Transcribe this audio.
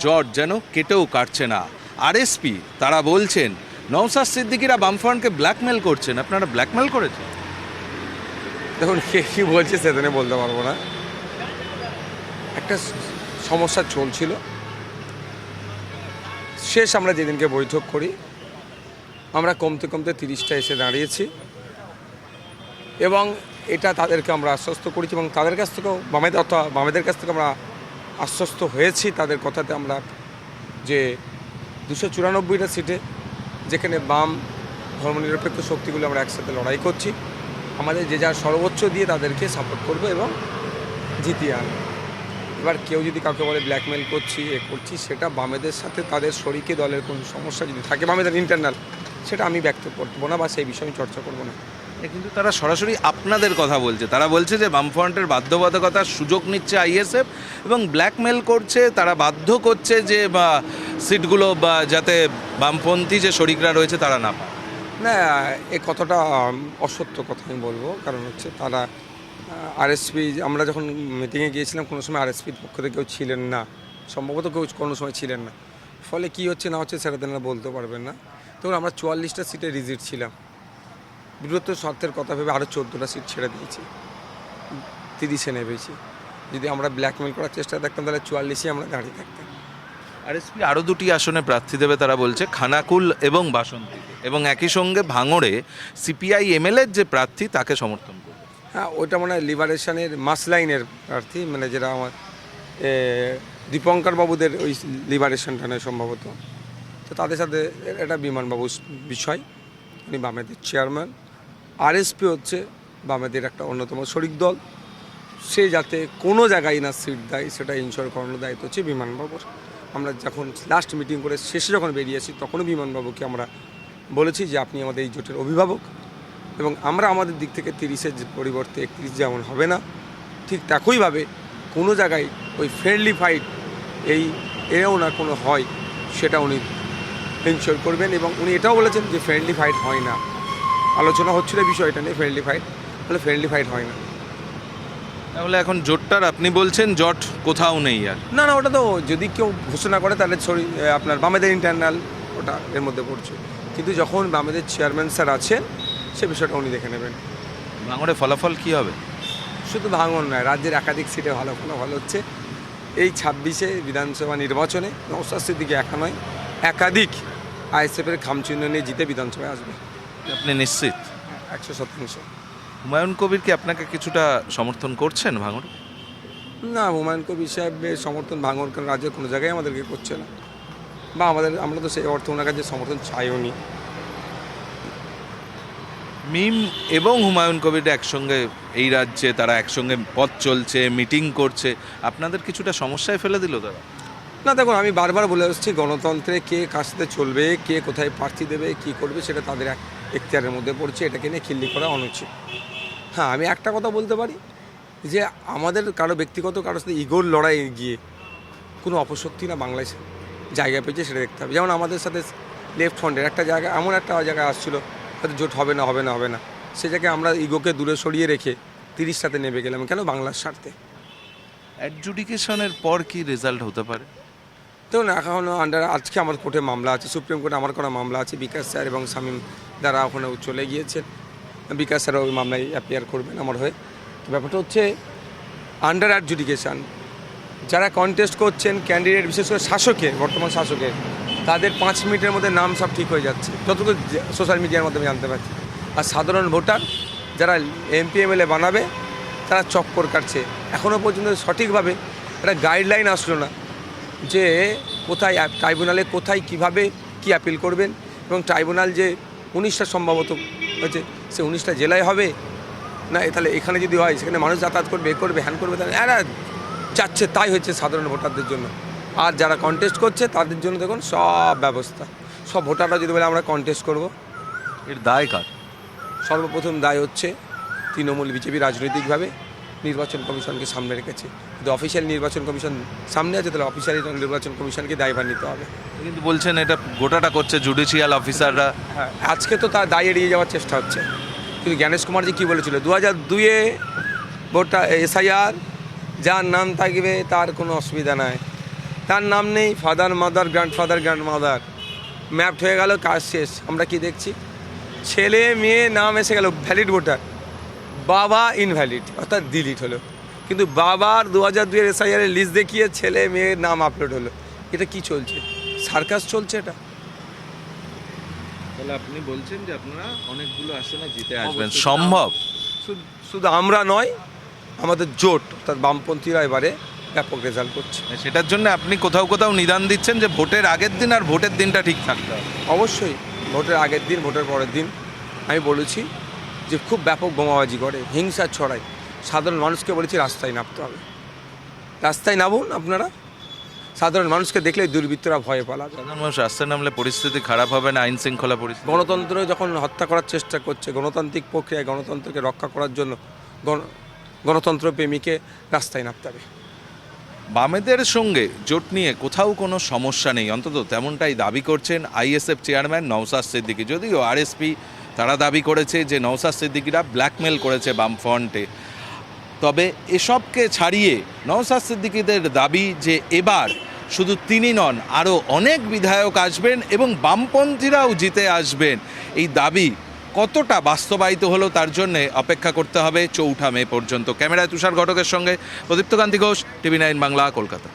জট যেন কেটেও কাটছে না। আরএসপি তারা বলছেন নওশাদ সিদ্দিকীরা বামফ্রন্টকে ব্ল্যাকমেল করছেন। আপনারা ব্ল্যাকমেল করেছেন? দেখুন, কে কী বলছে সেদিনে বলতে পারবো না। একটা সমস্যা চলছিল, শেষ আমরা যেদিনকে বৈঠক করি আমরা কমতে কমতে 30টা এসে দাঁড়িয়েছি এবং এটা তাদেরকে আমরা আশ্বস্ত করেছি এবং তাদের কাছ থেকেও বামেদের কাছ থেকে আমরা আশ্বস্ত হয়েছি তাদের কথাতে আমরা, যে 294টা সিটে যেখানে বাম ধর্মনিরপেক্ষ শক্তিগুলো আমরা একসাথে লড়াই করছি, আমাদের যে যার সর্বোচ্চ দিয়ে তাদেরকে সাপোর্ট করবো এবং জিতিয়ে আনবো। এবার কেউ যদি কাউকে বলে ব্ল্যাকমেল করছি করছি, সেটা বামেদের সাথে তাদের শরিকে দলের কোনো সমস্যা যদি থাকে বামেদের ইন্টারনাল, সেটা আমি ব্যক্ত করবো না বা সেই বিষয়ে চর্চা করবো না। কিন্তু তারা সরাসরি আপনাদের কথা বলছে। তারা বলছে যে বামফ্রন্টের বাধ্যবাধকতার সুযোগ নিচ্ছে আইএসএফ এবং ব্ল্যাকমেল করছে, তারা বাধ্য করছে যে সিটগুলো যাতে বামপন্থী যে শরিকরা রয়েছে তারা না পায়। না, এ কথাটা অসত্য কথা আমি বলবো। কারণ হচ্ছে তারা আরএসপি, আমরা যখন মিটিংয়ে গিয়েছিলাম কোনো সময় আরএসপির পক্ষ থেকে কেউ ছিলেন না, সম্ভবত কেউ কোনো সময় ছিলেন না। ফলে কি হচ্ছে না হচ্ছে সেটা তারা বলতে পারবেন না। তখন আমরা 44টা সিটে রিজিট ছিলাম, বৃহত্তর স্বার্থের কথা ভেবে আরও 14টা সিট ছেড়ে দিয়েছি, 30-এ নেমেছি। যদি আমরা ব্ল্যাকমেল করার চেষ্টা থাকতাম তাহলে 44ই আমরা দাঁড়িয়ে থাকতাম। আরএসপি আরও 2টি আসনে প্রার্থী দেবে তারা বলছে, খানাকুল এবং বাসন্তী, এবং একই সঙ্গে ভাঙড়ে সিপিআই এমএলএর যে প্রার্থী তাকে সমর্থন করবে। হ্যাঁ, ওইটা মানে লিবারেশনের মাসলাইনের প্রার্থী, মানে যেটা আমার দীপঙ্কর বাবুদের ওই লিবারেশনটা নয় সম্ভবত। তো তাদের সাথে এটা বিমানবাবুর বিষয়, উনি বামেদের চেয়ারম্যান। আরএসপি হচ্ছে বামেদের একটা অন্যতম শরিক দল, সে যাতে কোনো জায়গায় না সিট দেয় সেটা ইনশোর করানোর দায়িত্ব হচ্ছে বিমানবাবুর। আমরা যখন লাস্ট মিটিং করে শেষে যখন বেরিয়েছি তখনও বিমানবাবুকে আমরা বলেছি যে আপনি আমাদের এই জোটের অভিভাবক এবং আমরা আমাদের দিক থেকে 30-এর পরিবর্তে 31 যেমন হবে না, ঠিক একইভাবে কোনো জায়গায় ওই ফ্রেন্ডলি ফাইট এও না কোনো হয়, সেটা উনি ইনশোর করবেন। এবং উনি এটাও বলেছেন যে ফ্রেন্ডলি ফাইট হয় না, আলোচনা হচ্ছিল বিষয়টা নিয়ে, ফ্রেন্ডলি ফাইট হয় না। তাহলে এখন জোটটার আপনি বলছেন জট কোথাও নেই আর? না, ওটা তো যদি কেউ ঘোষণা করে তাহলে আপনার বামেদের ইন্টারনাল ওটা এর মধ্যে পড়ছে, কিন্তু যখন বামেদের চেয়ারম্যান স্যার আছেন সে বিষয়টা উনি দেখে নেবেন। ভাঙড়ে ফলাফল কী হবে? শুধু ভাঙন নয়, রাজ্যের একাধিক সিটে ভালো ফলাফল হচ্ছে। এই 26-এ বিধানসভা নির্বাচনে নওশাদ সিদ্দিকী একা নয়, একাধিক আইএসএফের খামচিহ্ন নিয়ে জিতে বিধানসভায় আসবে। আপনি নিশ্চিত? 100%। হুমায়ুন কবির কি আপনাকে কিছুটা সমর্থন করছেন ভাঙড়ে? না, হুমায়ুন কবির সাহেবের সমর্থন ভাঙন রাজ্যের কোনো জায়গায় আমাদেরকে করছে না, বা আমরা তো সেই অর্থে ওনার কাছে সমর্থন চাইও নি। মিম এবং হুমায়ুন কবির একসঙ্গে এই রাজ্যে তারা একসঙ্গে পথ চলছে, মিটিং করছে, আপনাদের কিছুটা সমস্যায় ফেলে দিল তারা? না, দেখুন, আমি বারবার বলে আসছি গণতন্ত্রে কে কার সাথে চলবে, কে কোথায় প্রার্থী দেবে, কী করবে সেটা তাদের এখতিয়ারের মধ্যে পড়ছে, এটাকে নিয়ে খিল্লি করা অনুচিত। হ্যাঁ, আমি একটা কথা বলতে পারি যে আমাদের কারো ব্যক্তিগত কারোর সাথে ইগোর লড়াই গিয়ে কোনো অপশক্তি না বাংলায় জায়গা পেয়েছে সেটা দেখতে হবে। যেমন আমাদের সাথে লেফট ফ্রন্টের একটা জায়গা, এমন একটা জায়গায় আসছিলো হয়তো জোট হবে না, সে জায়গায় আমরা ইগোকে দূরে সরিয়ে রেখে 30টাতে নেমে গেলাম, কেন? বাংলার স্বার্থে। অ্যাডজুডিকেশনের পর কি রেজাল্ট হতে পারে? দেখুন, এখনও আজকে আমার কোর্টে মামলা আছে, সুপ্রিম কোর্টে আমার করা মামলা আছে, বিকাশ স্যার এবং শামীম দ্বারা ওখানে চলে গিয়েছেন। বিকাশ স্যার ওই মামলায় অ্যাপিয়ার করবেন আমার হয়ে। তো ব্যাপারটা হচ্ছে আন্ডার অ্যাডজুডিকেশান, যারা কন্টেস্ট করছেন ক্যান্ডিডেট, বিশেষ করে বর্তমান শাসকের, তাদের 5 মিনিটের মধ্যে নাম সব ঠিক হয়ে যাচ্ছে, যতটুকু সোশ্যাল মিডিয়ার মাধ্যমে জানতে পারছি। আর সাধারণ ভোটার যারা এমপি এমএলএ বানাবে তারা চক্কর কাটছে। এখনও পর্যন্ত সঠিকভাবে একটা গাইডলাইন আসলো না যে কোথায় ট্রাইব্যুনালে কোথায় কিভাবে কি অ্যাপিল করবেন, এবং ট্রাইব্যুনাল যে 19টা সম্ভবত হয়েছে, সে 19টা জেলায় হবে না, তাহলে এখানে যদি হয় সেখানে মানুষ যাতায়াত করবে হ্যান করবে, তাহলে এরা যাচ্ছে তাই হচ্ছে সাধারণ ভোটারদের জন্য। আর যারা কন্টেস্ট করছে তাদের জন্য দেখুন সব ব্যবস্থা, সব ভোটাররা যদি বলে আমরা কন্টেস্ট করব, এর দায় কার? সর্বপ্রথম দায় হচ্ছে তৃণমূল বিজেপি রাজনৈতিকভাবে নির্বাচন কমিশনকে সামনে রেখেছে। যদি অফিসিয়াল নির্বাচন কমিশন সামনে আছে তাহলে অফিসিয়াল নির্বাচন কমিশনকে দায়ভার নিতে হবে। কিন্তু বলছেন এটা গোটাটা করছে জুডিশিয়াল অফিসাররা। হ্যাঁ, আজকে তো তার দায় এড়িয়ে যাওয়ার চেষ্টা হচ্ছে। কিন্তু জ্ঞানেশ কুমারজি কী বলেছিল, 2002-এ ভোটটা SIR যার নাম থাকবে তার কোনো অসুবিধা নাই, তার নাম নেই, father mother grandfather grandmother, mapped হয়ে গেল, কাজ শেষ। আমরা কি দেখছি, ছেলে মেয়ে নাম এসে গেল ভ্যালিড ভোটার, বাবা ইনভ্যালিড অর্থাৎ ডিলিট হলো, কিন্তু বাবার 2002 SIR এর লিস্ট দেখিয়ে ছেলে মেয়ের নাম আপলোড হলো। এটা কি চলছে? সার্কাস চলছে এটা। তাহলে আপনি বলছেন যে আপনারা অনেকগুলো আসনে জিতে আসবেন, সম্ভব? শুধু আমরা নয়, আমাদের জোট অর্থাৎ বামপন্থীরা এবারে ব্যাপক রেজাল্ট করছে। সেটার জন্য আপনি কোথাও কোথাও নিদান দিচ্ছেন যে ভোটের আগের দিন আর ভোটের দিনটা ঠিক থাকতে হবে। অবশ্যই ভোটের আগের দিন, ভোটের পরের দিন আমি বলেছি যে খুব ব্যাপক বোমাবাজি করে, হিংসা ছড়ায়। সাধারণ মানুষকে বলেছি রাস্তায় নামতে হবে, রাস্তায় নামুন আপনারা। সাধারণ মানুষকে দেখলে দুর্বৃত্তরা ভয়ে পালাবে। সাধারণ মানুষ রাস্তায় নামলে পরিস্থিতি খারাপ হবে না? আইন শৃঙ্খলা পরিস্থিতি, গণতন্ত্র যখন হত্যা করার চেষ্টা করছে, গণতান্ত্রিক প্রক্রিয়ায় গণতন্ত্রকে রক্ষা করার জন্য গণতন্ত্র প্রেমীকে রাস্তায় নামতে হবে। বামেদের সঙ্গে জোট নিয়ে কোথাও কোনো সমস্যা নেই, অন্তত তেমনটাই দাবি করছেন ISF চেয়ারম্যান নওশাদ সিদ্দিকী। যদিও RSP তারা দাবি করেছে যে নওশাদ সিদ্দিকীরা ব্ল্যাকমেল করেছে বামফ্রন্টে। তবে এসবকে ছাড়িয়ে নওশাদ সিদ্দিকীদের দাবি যে এবার শুধু তিনি নন, আরও অনেক বিধায়ক আসবেন এবং বামপন্থীরাও জিতে আসবেন। এই দাবি কতটা বাস্তবায়িত হলো তার জন্যে অপেক্ষা করতে হবে 4 মে পর্যন্ত। ক্যামেরায় তুষার ঘটকের সঙ্গে প্রদীপ্তকান্তি ঘোষ, TV9 বাংলা, কলকাতা।